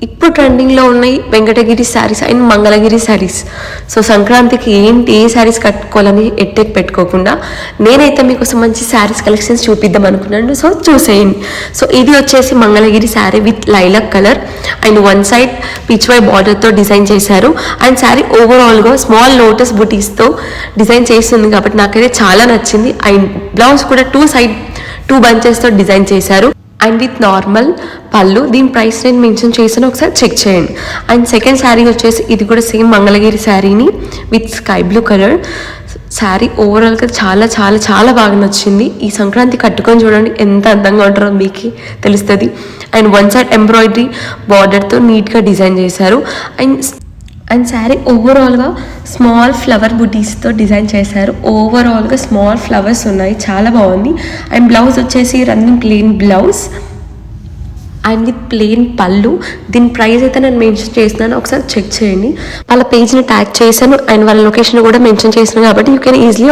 ఇప్పుడు ట్రెండింగ్లో ఉన్నాయి వెంకటగిరి శారీస్ అండ్ మంగళగిరి శారీస్. సో సంక్రాంతికి ఏ శారీస్ కట్టుకోవాలని ఎట్టెక్ పెట్టుకోకుండా నేనైతే మీకోసం మంచి శారీస్ కలెక్షన్స్ చూపిద్దాం అనుకున్నాను. సో చూసేయండి. సో ఇది వచ్చేసి Mangalagiri sari with lilac colour and one side పిచ్ వై బార్డర్తో డిజైన్ చేశారు. అండ్ శారీ ఓవరాల్గా స్మాల్ లోటస్ బుటీస్తో డిజైన్ చేస్తుంది కాబట్టి నాకైతే చాలా నచ్చింది. అండ్ బ్లౌజ్ కూడా టూ బంచెస్తో డిజైన్ చేశారు అండ్ విత్ నార్మల్ పళ్ళు. దీని ప్రైస్ నేను మెన్షన్ చేశాను, ఒకసారి చెక్ చేయండి. అండ్ సెకండ్ శారీ వచ్చేసి ఇది కూడా సేమ్ మంగళగిరి శారీని with sky blue colour. Sari ఓవరాల్గా చాలా చాలా చాలా బాగా నచ్చింది. ఈ సంక్రాంతి కట్టుకొని చూడండి ఎంత అందంగా ఉంటారో మీకు తెలుస్తుంది. అండ్ వన్ సైడ్ ఎంబ్రాయిడరీ బార్డర్తో నీట్గా డిజైన్ చేశారు. అండ్ శారీ ఓవరాల్గా స్మాల్ ఫ్లవర్ బుటీస్తో డిజైన్ చేశారు. ఓవరాల్గా స్మాల్ ఫ్లవర్స్ ఉన్నాయి, చాలా బాగుంది. అండ్ బ్లౌజ్ వచ్చేసి running plain blouse and with plain పళ్ళు. దీని ప్రైస్ అయితే నేను మెన్షన్ చేస్తున్నాను, ఒకసారి చెక్ చేయండి. వాళ్ళ పేజ్ని ట్యాగ్ చేశాను అండ్ వాళ్ళ లొకేషన్ కూడా మెన్షన్ చేస్తున్నాను కాబట్టి యూ కెన్ ఈజీలీ